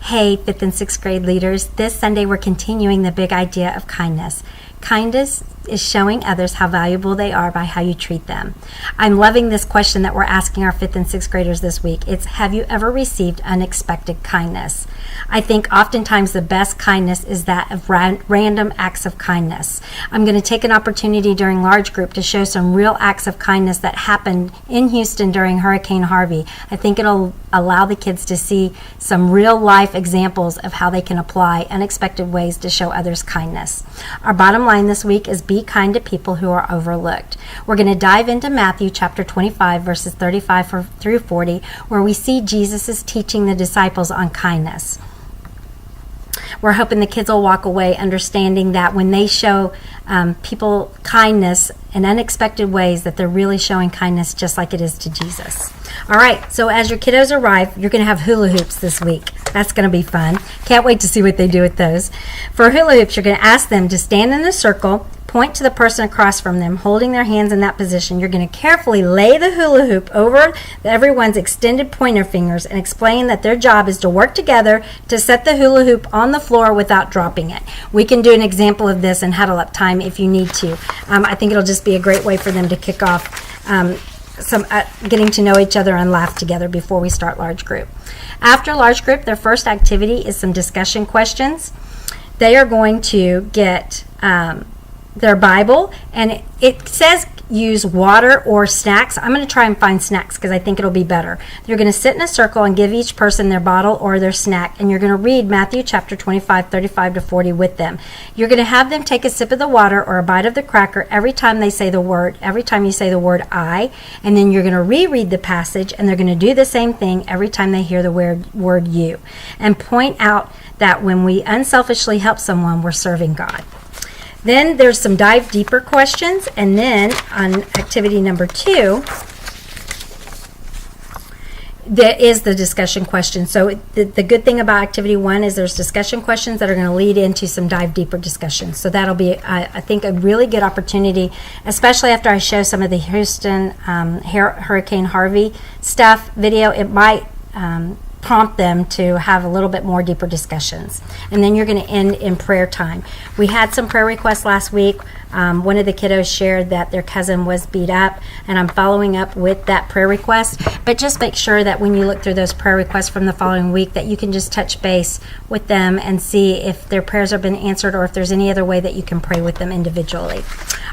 Hey, 5th and 6th grade leaders, this Sunday we're continuing the big idea of kindness. Kindness is showing others how valuable they are by how you treat them. I'm loving this question that we're asking our 5th and 6th graders this week. It's, have you ever received unexpected kindness? I think oftentimes the best kindness is that of random acts of kindness. I'm going to take an opportunity during large group to show some real acts of kindness that happened in Houston during Hurricane Harvey. I think it'll allow the kids to see some real life examples of how they can apply unexpected ways to show others kindness. Our bottom line this week is be kind to people who are overlooked. We're going to dive into Matthew chapter 25 verses 35 through 40, where we see Jesus is teaching the disciples on kindness. We're hoping the kids will walk away understanding that when they show people kindness in unexpected ways, that they're really showing kindness just like it is to Jesus. All right, so as your kiddos arrive, you're going to have hula hoops this week. That's going to be fun. Can't wait to see what they do with those. For hula hoops, you're going to ask them to stand in a circle, point to the person across from them, holding their hands in that position. You're going to carefully lay the hula hoop over everyone's extended pointer fingers and explain that their job is to work together to set the hula hoop on the floor without dropping it. We can do an example of this in Huddle Up time if you need to. I think it'll just be a great way for them to kick off some getting to know each other and laugh together before we start large group. After large group, their first activity is some discussion questions. They are going to get their Bible, and it says use water or snacks. I'm going to try and find snacks because I think it'll be better. They're going to sit in a circle and give each person their bottle or their snack, and you're going to read Matthew chapter 25, 35 to 40 with them. You're going to have them take a sip of the water or a bite of the cracker every time you say the word I, and then you're going to reread the passage, and they're going to do the same thing every time they hear the word you, and point out that when we unselfishly help someone, we're serving God. Then there's some dive deeper questions, and then on activity number 2, there is the discussion question. So the good thing about activity 1 is there's discussion questions that are going to lead into some dive deeper discussions. So that'll be, I think, a really good opportunity, especially after I show some of the Houston Hurricane Harvey stuff video. It might prompt them to have a little bit more deeper discussions. And then you're going to end in prayer time. We had some prayer requests last week. One of the kiddos shared that their cousin was beat up, and I'm following up with that prayer request. But just make sure that when you look through those prayer requests from the following week, that you can just touch base with them and see if their prayers have been answered or if there's any other way that you can pray with them individually.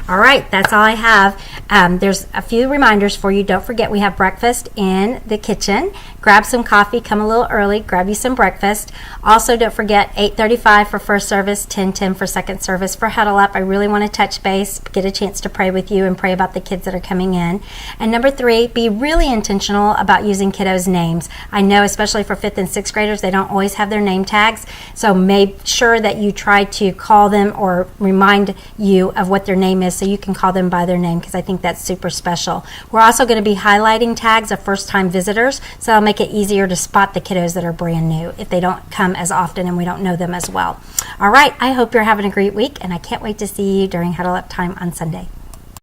All right, that's all I have. There's a few reminders for you. Don't forget we have breakfast in the kitchen. Grab some coffee, come a little early, grab you some breakfast. Also, don't forget 8:35 for first service, 10:10 for second service. For Huddle Up, I really want to touch base, get a chance to pray with you and pray about the kids that are coming in. And number 3, be really intentional about using kiddos' names. I know, especially for 5th and 6th graders, they don't always have their name tags, so make sure that you try to call them or remind you of what their name is so you can call them by their name, because I think that's super special. We're also going to be highlighting tags of first-time visitors, so that'll make it easier to spot the kiddos that are brand new if they don't come as often and we don't know them as well. All right, I hope you're having a great week, and I can't wait to see you during Huddle Up time on Sunday.